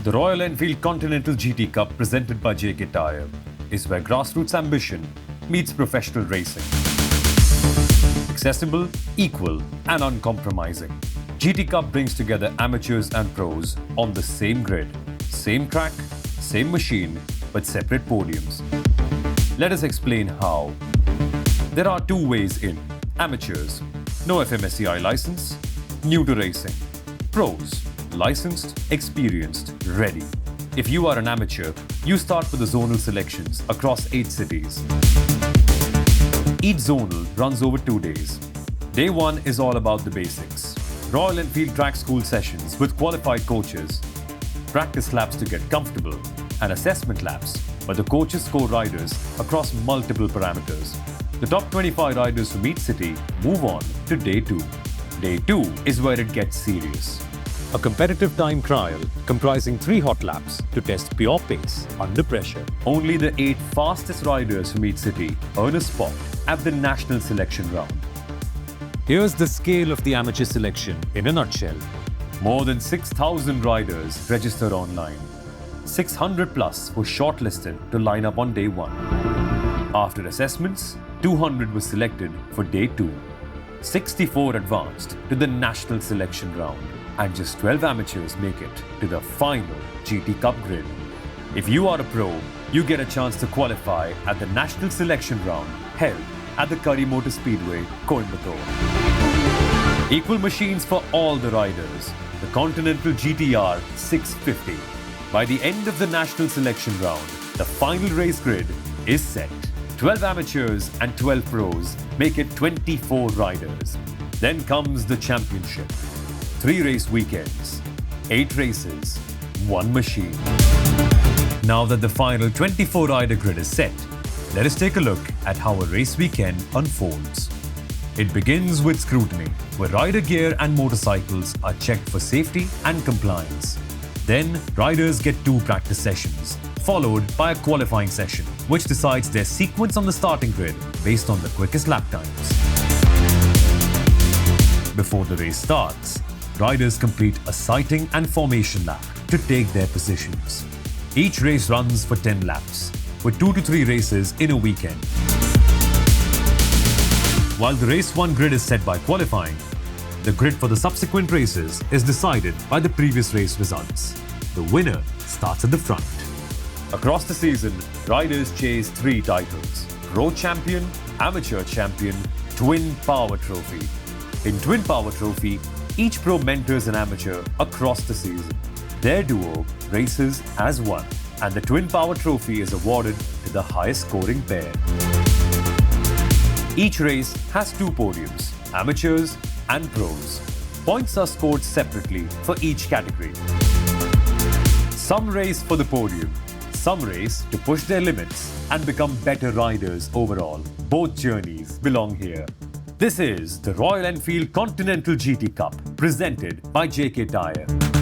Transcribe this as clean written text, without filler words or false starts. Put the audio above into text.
The Royal Enfield Continental GT Cup, presented by JK Tyre, is where grassroots ambition meets professional racing. Accessible, equal, and uncompromising, GT Cup brings together amateurs and pros on the same grid, same track, same machine, but separate podiums. Let us explain how. There are two ways in. Amateurs, no FMSCI license, new to racing. Pros, licensed, experienced, ready. If you are an amateur, you start with the zonal selections across 8 cities. Each zonal runs over 2 days. Day 1 is all about the basics. Royal Enfield track school sessions with qualified coaches, practice laps to get comfortable, and assessment laps where the coaches score riders across multiple parameters. The top 25 riders from each city move on to Day 2. Day 2 is where it gets serious. A competitive time trial comprising 3 hot laps to test pure pace under pressure. Only the 8 fastest riders from each city earn a spot at the national selection round. Here's the scale of the amateur selection in a nutshell. More than 6,000 riders registered online. 600 plus were shortlisted to line up on Day 1. After assessments, 200 were selected for Day 2. 64 advanced to the national selection round, and just 12 amateurs make it to the final GT Cup grid. If you are a pro, you get a chance to qualify at the national selection round held at the Curry Motor Speedway, Coimbatore. Equal machines for all the riders. The Continental GTR 650. By the end of the national selection round, the final race grid is set. 12 amateurs and 12 pros make it 24 riders. Then comes the championship. 3 race weekends, 8 races, 1 machine. Now that the final 24 rider grid is set, let us take a look at how a race weekend unfolds. It begins with scrutiny, where rider gear and motorcycles are checked for safety and compliance. Then, riders get 2 practice sessions, followed by a qualifying session, which decides their sequence on the starting grid based on the quickest lap times. Before the race starts, riders complete a sighting and formation lap to take their positions. Each race runs for 10 laps, with 2 to 3 races in a weekend. While the race 1 grid is set by qualifying, the grid for the subsequent races is decided by the previous race results. The winner starts at the front. Across the season, riders chase 3 titles: Pro Champion, Amateur Champion, Twin Power Trophy. In Twin Power Trophy, each pro mentors an amateur across the season. Their duo races as one, and the Twin Power Trophy is awarded to the highest scoring pair. Each race has 2 podiums, amateurs and pros. Points are scored separately for each category. Some race for the podium, some race to push their limits and become better riders overall. Both journeys belong here. This is the Royal Enfield Continental GT Cup, presented by JK Tyre.